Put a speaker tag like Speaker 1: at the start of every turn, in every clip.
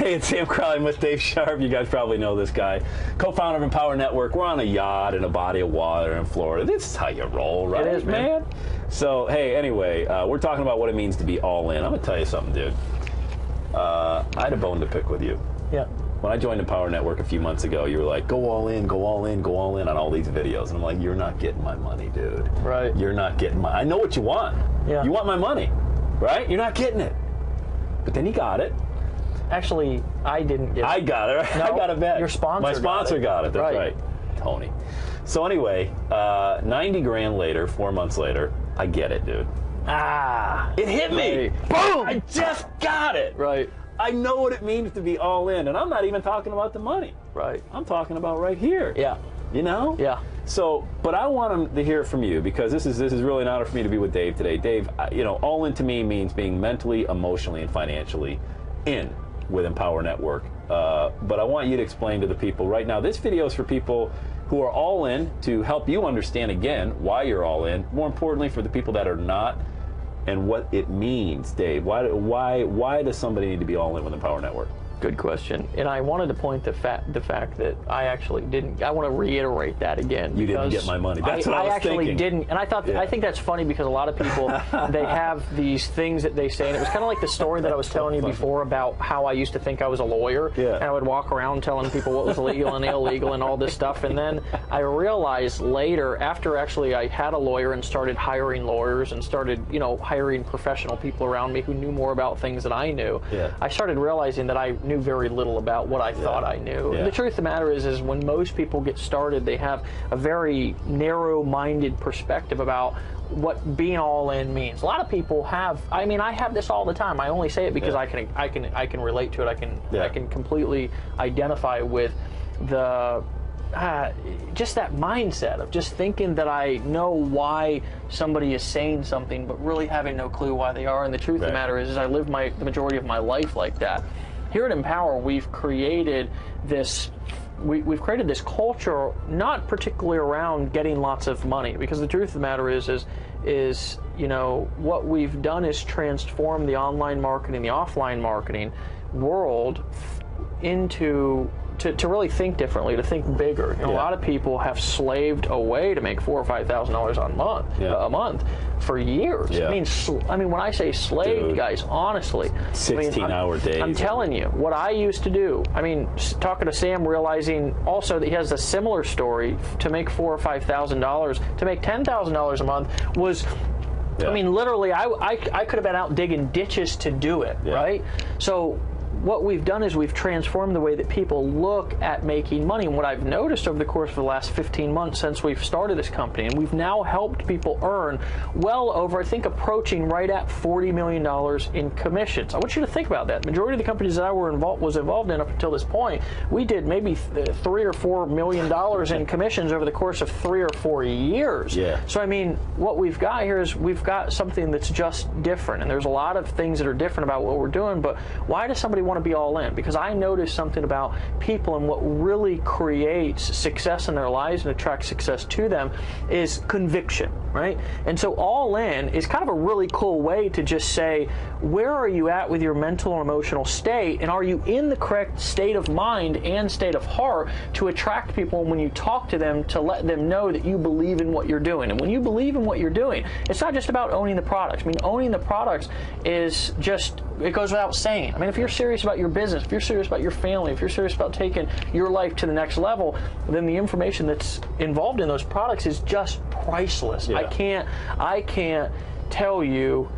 Speaker 1: Hey, it's Sam Crowley. I'm with Dave Sharp. You guys probably know this guy. Co-founder of Empower Network. We're on a yacht in a body of water in Florida. This is how you roll, right?
Speaker 2: It is, man.
Speaker 1: So, hey, anyway, we're talking about what it means to be all in. I'm going to tell you something, dude. I had a bone to pick with you.
Speaker 2: Yeah.
Speaker 1: When I joined Empower Network a few months ago, you were like, go all in, go all in, go all in on all these videos. And I'm like, you're not getting my money, dude.
Speaker 2: Right.
Speaker 1: You're not getting my... I know what you want.
Speaker 2: Yeah.
Speaker 1: You want my money, right? You're not getting it. But then you got it.
Speaker 2: Actually, I didn't get it.
Speaker 1: I got it. Right?
Speaker 2: No,
Speaker 1: I got it back.
Speaker 2: your sponsor
Speaker 1: My sponsor got it. That's right. Tony. So anyway, 90 grand later, 4 months later, I get it, dude. It hit me.
Speaker 2: Right.
Speaker 1: Boom! I just got it.
Speaker 2: Right.
Speaker 1: I know what it means to be all in, and I'm not even talking about the money.
Speaker 2: Right.
Speaker 1: I'm talking about right here.
Speaker 2: Yeah.
Speaker 1: You know?
Speaker 2: Yeah.
Speaker 1: So, but I want them to hear it from you, because this is really an honor for me to be with Dave today. Dave, you know, all in to me means being mentally, emotionally, and financially in with Empower Network. But I want you to explain to the people right now. This video is for people who are all in, to help you understand again why you're all in. More importantly, for the people that are not, and what it means. Dave, why does somebody need to be all in with Empower Network?
Speaker 2: Good question. And I wanted to point the fact that I actually didn't. I want to reiterate that again.
Speaker 1: You didn't get my money. That's what I was
Speaker 2: actually
Speaker 1: thinking.
Speaker 2: didn't. And I thought, I think that's funny, because a lot of people, they have these things that they say. And it was kind of like the story that I was telling you before about how I used to think I was a lawyer.
Speaker 1: Yeah.
Speaker 2: And I would walk around telling people what was legal and illegal and all this stuff. And then I realized later, after actually I had a lawyer and started hiring lawyers and started, you know, hiring professional people around me who knew more about things than I knew, I started realizing that I knew very little about what I thought I knew.
Speaker 1: Yeah.
Speaker 2: The truth of the matter is when most people get started, they have a very narrow-minded perspective about what being all in means. A lot of people have. I mean, I have this all the time. I only say it because I can relate to it. I can completely identify with the. Just that mindset of just thinking that I know why somebody is saying something, but really having no clue why they are. And the truth of the matter is I live the majority of my life like that. Here at Empower, we've created this. We've created this culture, not particularly around getting lots of money, because the truth of the matter is you know, what we've done is transform the online marketing, the offline marketing world into. To really think differently, to think bigger. You know, a lot of people have slaved away to make $4,000 or $5,000 a month for years.
Speaker 1: Yeah.
Speaker 2: I mean, when I say slaved, guys, honestly,
Speaker 1: 16-hour days.
Speaker 2: I'm telling you, what I used to do. I mean, talking to Sam, realizing also that he has a similar story. To make $4,000 or $5,000, to make $10,000 a month was. I mean, literally, I could have been out digging ditches to do it, right? So. What we've done is we've transformed the way that people look at making money. And what I've noticed over the course of the last 15 months since we've started this company, and we've now helped people earn well over, I think, approaching right at $40 million in commissions. I want you to think about that. The majority of the companies that I was involved in up until this point, we did maybe $3 or $4 million in commissions over the course of 3 or 4 years.
Speaker 1: Yeah.
Speaker 2: So, I mean, what we've got here is we've got something that's just different. And there's a lot of things that are different about what we're doing, but why does somebody want to be all in? Because I noticed something about people, and what really creates success in their lives and attracts success to them is conviction, right? And so all in is kind of a really cool way to just say, where are you at with your mental and emotional state, and are you in the correct state of mind and state of heart to attract people when you talk to them, to let them know that you believe in what you're doing. And when you believe in what you're doing, it's not just about owning the products. I mean, owning the products is just, it goes without saying. I mean, if you're serious about your business, if you're serious about your family, if you're serious about taking your life to the next level, then the information that's involved in those products is just priceless.
Speaker 1: Yeah.
Speaker 2: I can't tell you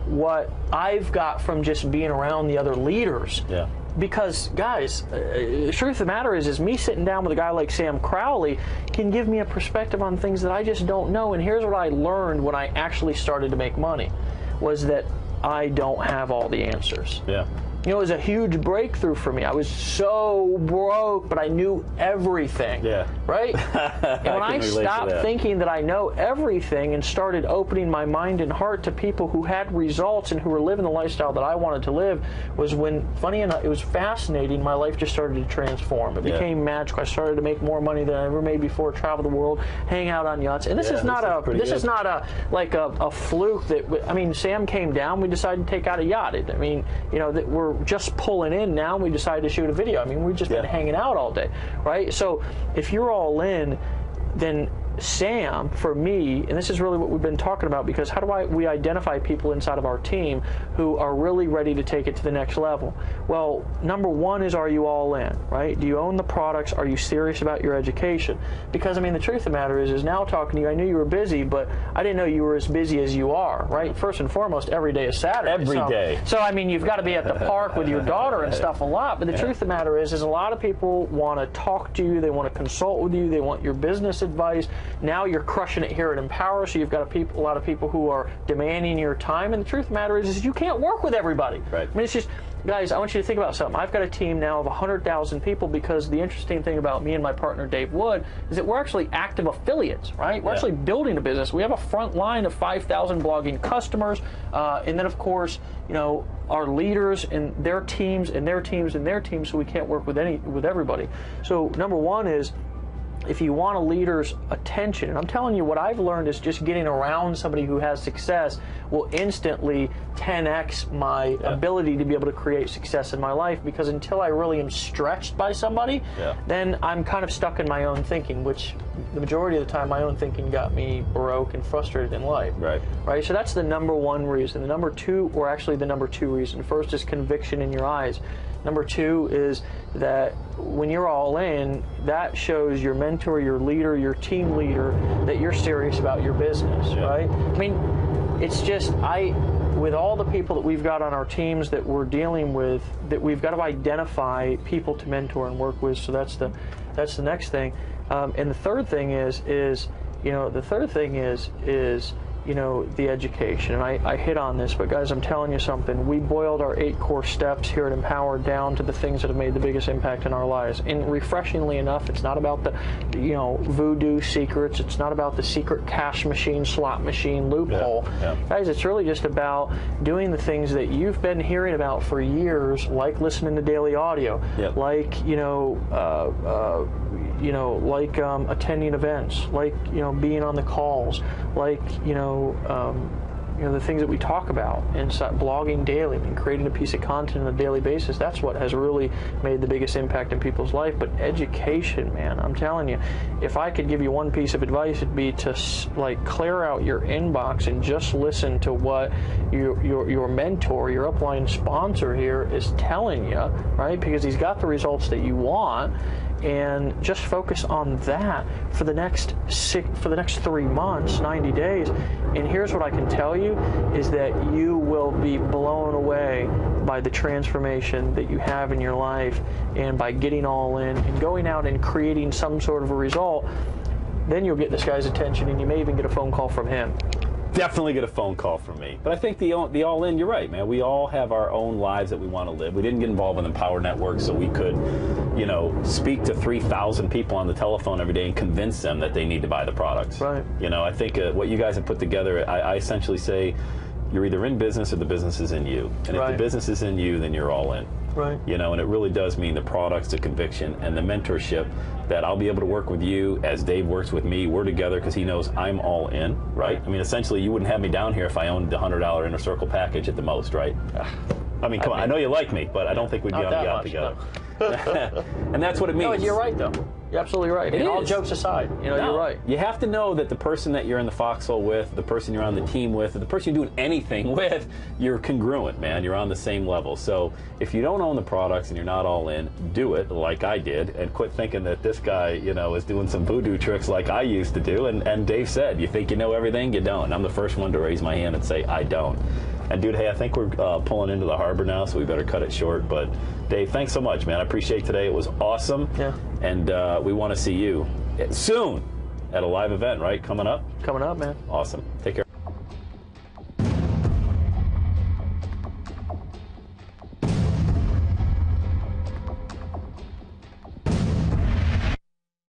Speaker 2: what I've got from just being around the other leaders.
Speaker 1: Yeah.
Speaker 2: Because, guys, the truth of the matter is me sitting down with a guy like Sam Crowley can give me a perspective on things that I just don't know. And here's what I learned when I actually started to make money, was that I don't have all the answers.
Speaker 1: Yeah.
Speaker 2: You know, it was a huge breakthrough for me. I was so broke, but I knew everything.
Speaker 1: Yeah.
Speaker 2: Right? And when I stopped thinking that I know everything and started opening my mind and heart to people who had results and who were living the lifestyle that I wanted to live, was when, funny enough, it was fascinating, my life just started to transform. It became magical. I started to make more money than I ever made before, travel the world, hang out on yachts. And this is not a fluke that, I mean, Sam came down, we decided to take out a yacht. I mean, you know, that we're were just pulling in. Now we decided to shoot a video. I mean, we've just been hanging out all day, right? So if you're all in, then Sam, for me, and this is really what we've been talking about, because how do we identify people inside of our team who are really ready to take it to the next level? Well, number one is, are you all in, right? Do you own the products? Are you serious about your education? Because, I mean, the truth of the matter is now talking to you, I knew you were busy, but I didn't know you were as busy as you are, right? First and foremost, every day is Saturday.
Speaker 1: Every day.
Speaker 2: So, I mean, you've got to be at the park with your daughter and stuff a lot, but the truth of the matter is a lot of people want to talk to you, they want to consult with you, they want your business advice. Now you're crushing it here at Empower, so you've got a lot of people who are demanding your time, and the truth of the matter is you can't work with everybody.
Speaker 1: Right.
Speaker 2: I mean, it's just, guys, I want you to think about something. I've got a team now of 100,000 people, because the interesting thing about me and my partner Dave Wood is that we're actually active affiliates, right? We're actually building a business. We have a front line of 5,000 blogging customers, and then, of course, you know, our leaders and their teams and their teams and their teams, so we can't work with everybody. So number one is, if you want a leader's attention, and I'm telling you, what I've learned is just getting around somebody who has success will instantly 10x my ability to be able to create success in my life, because until I really am stretched by somebody, then I'm kind of stuck in my own thinking, which the majority of the time my own thinking got me broke and frustrated in life. Right? So that's the number one reason. The number two, or actually the number two reason, first is conviction in your eyes. Number two is that when you're all in, that shows your mentor, your leader, your team leader, that you're serious about your business, right? I mean, it's just, with all the people that we've got on our teams that we're dealing with, that we've got to identify people to mentor and work with. So that's the next thing. And the third thing is the education. And I hit on this, but guys, I'm telling you something. We boiled our 8 core steps here at Empower down to the things that have made the biggest impact in our lives. And refreshingly enough, it's not about the, voodoo secrets. It's not about the secret cash machine, slot machine loophole. Guys, it's really just about doing the things that you've been hearing about for years, like listening to daily audio, like, attending events, like, being on the calls, like, the things that we talk about, and blogging daily, and creating a piece of content on a daily basis. That's what has really made the biggest impact in people's life. But education, man, I'm telling you, if I could give you one piece of advice, it'd be to clear out your inbox and just listen to what your mentor, your upline sponsor here is telling you, right? Because he's got the results that you want. And just focus on that for the next 3 months, 90 days. And here's what I can tell you is that you will be blown away by the transformation that you have in your life, and by getting all in and going out and creating some sort of a result. Then you'll get this guy's attention, and you may even get a phone call from him.
Speaker 1: Definitely get a phone call from me. But I think the all-in, you're right, man. We all have our own lives that we want to live. We didn't get involved with Empower Network so we could, speak to 3,000 people on the telephone every day and convince them that they need to buy the products.
Speaker 2: Right.
Speaker 1: I think what you guys have put together, I essentially say you're either in business or the business is in you. And if the business is in you, then you're all in.
Speaker 2: Right.
Speaker 1: And it really does mean the products, the conviction, and the mentorship, that I'll be able to work with you as Dave works with me. We're together because he knows I'm all in, right? I mean, essentially, you wouldn't have me down here if I owned the $100 Inner Circle package at the most, right? I mean, come on, I know you like me, but I don't think we'd be on the yacht together. And that's what it means.
Speaker 2: No, you're right, though. You're absolutely right. And all jokes aside, you're right.
Speaker 1: You have to know that the person that you're in the foxhole with, the person you're on the team with, the person you're doing anything with, you're congruent, man. You're on the same level. So if you don't own the products and you're not all in, do it like I did, and quit thinking that this guy, is doing some voodoo tricks like I used to do. And Dave said, you think you know everything? You don't. I'm the first one to raise my hand and say, I don't. And dude, hey, I think we're pulling into the harbor now, so we better cut it short. But Dave, thanks so much, man. I appreciate today. It was awesome.
Speaker 2: Yeah.
Speaker 1: And we want to see you soon at a live event, right? Coming up?
Speaker 2: Coming up, man.
Speaker 1: Awesome. Take care.